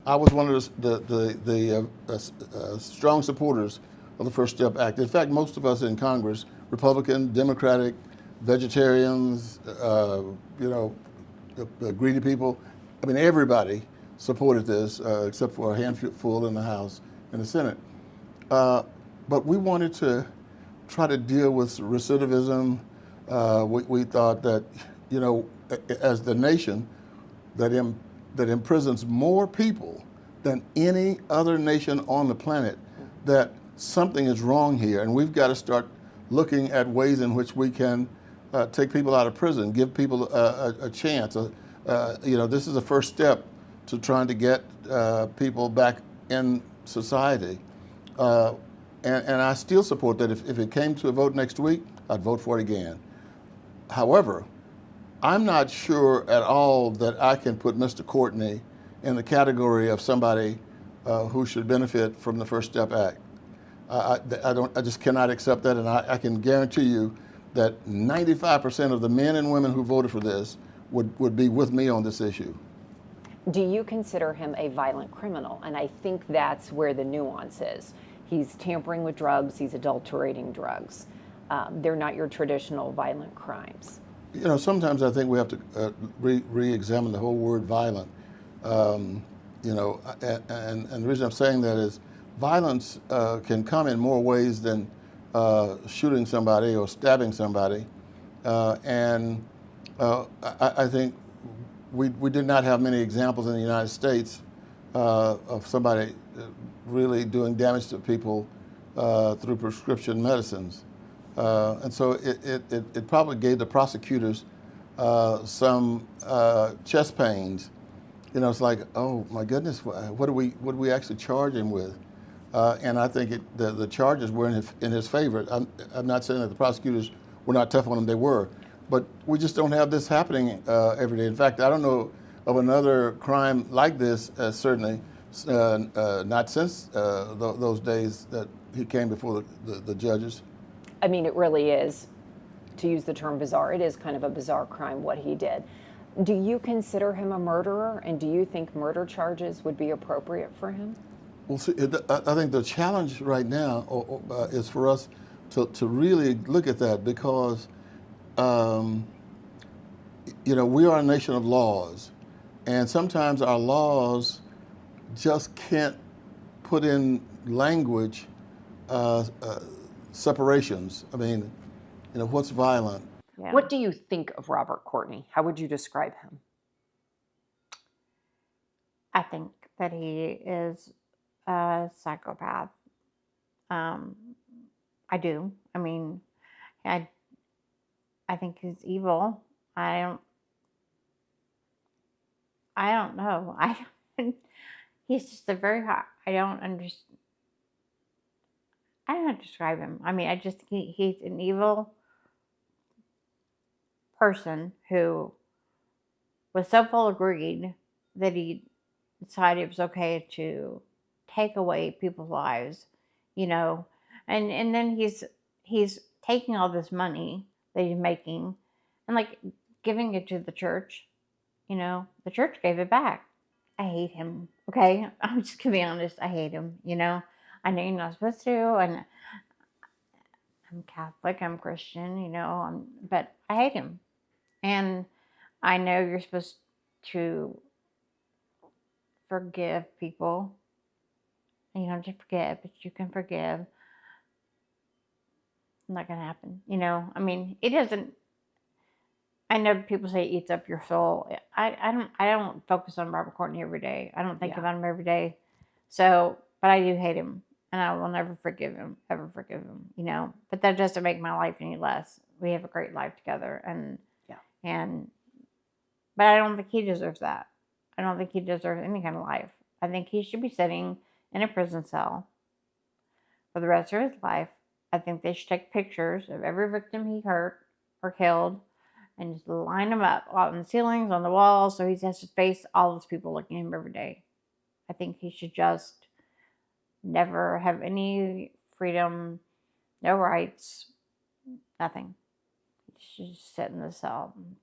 I was one of the strong supporters of the First Step Act. In fact, most of us in Congress, Republican, Democratic, vegetarians, the greedy people, I mean, everybody supported this except for a handful in the House and the Senate. But we wanted to try to deal with recidivism. We thought that, as the nation that imprisons more people than any other nation on the planet, that something is wrong here, and we've got to start looking at ways in which we can take people out of prison, give people a chance. This is a first step to trying to get people back in society. And I still support that. If it came to a vote next week, I'd vote for it again. However, I'm not sure at all that I can put Mr. Courtney in the category of somebody who should benefit from the First Step Act. I just cannot accept that, and I can guarantee you that 95% of the men and women who voted for this would be with me on this issue. Do you consider him a violent criminal? And I think that's where the nuance is. He's tampering with drugs, he's adulterating drugs. They're not your traditional violent crimes. Sometimes I think we have to re-examine the whole word violent. And the reason I'm saying that is violence can come in more ways than shooting somebody or stabbing somebody. I think we did not have many examples in the United States of somebody really doing damage to people through prescription medicines. And so it probably gave the prosecutors some chest pains. It's like, oh my goodness, what do we actually charge him with? And I think the charges were in his favor. I'm not saying that the prosecutors were not tough on him; they were, but we just don't have this happening every day. In fact, I don't know of another crime like this. Certainly, not since those days that he came before the judges. I mean, it really is, to use the term bizarre, it is kind of a bizarre crime what he did. Do you consider him a murderer, and do you think murder charges would be appropriate for him? Well, see, I think the challenge right now is for us to really look at that, because we are a nation of laws, and sometimes our laws just can't put in language separations. I mean, what's violent? Yeah. What do you think of Robert Courtney? How would you describe him? I think that he is a psychopath. I do. I mean, I think he's evil. I don't know. He's just a very hot. I don't describe him. I mean, I just think he's an evil person who was so full of greed that he decided it was okay to take away people's lives, and then he's taking all this money that he's making and like giving it to the church. The church gave it back. I hate him. Okay, I'm just gonna be honest. I hate him. I know you're not supposed to, and I'm Catholic, I'm Christian, but I hate him. And I know you're supposed to forgive people. You don't have to forget, but you can forgive. It's not gonna happen. I mean, it doesn't. I know people say it eats up your soul. I don't focus on Robert Courtney every day. I don't think about him every day. So, but I do hate him, and I will never forgive him, ever forgive him. But that doesn't make my life any less. We have a great life together, but I don't think he deserves that. I don't think he deserves any kind of life. I think he should be sitting in a prison cell for the rest of his life. I think they should take pictures of every victim he hurt or killed and just line them up on the ceilings, on the walls, so he has to face all those people looking at him every day. I think he should just never have any freedom, no rights, nothing. He should just sit in the cell and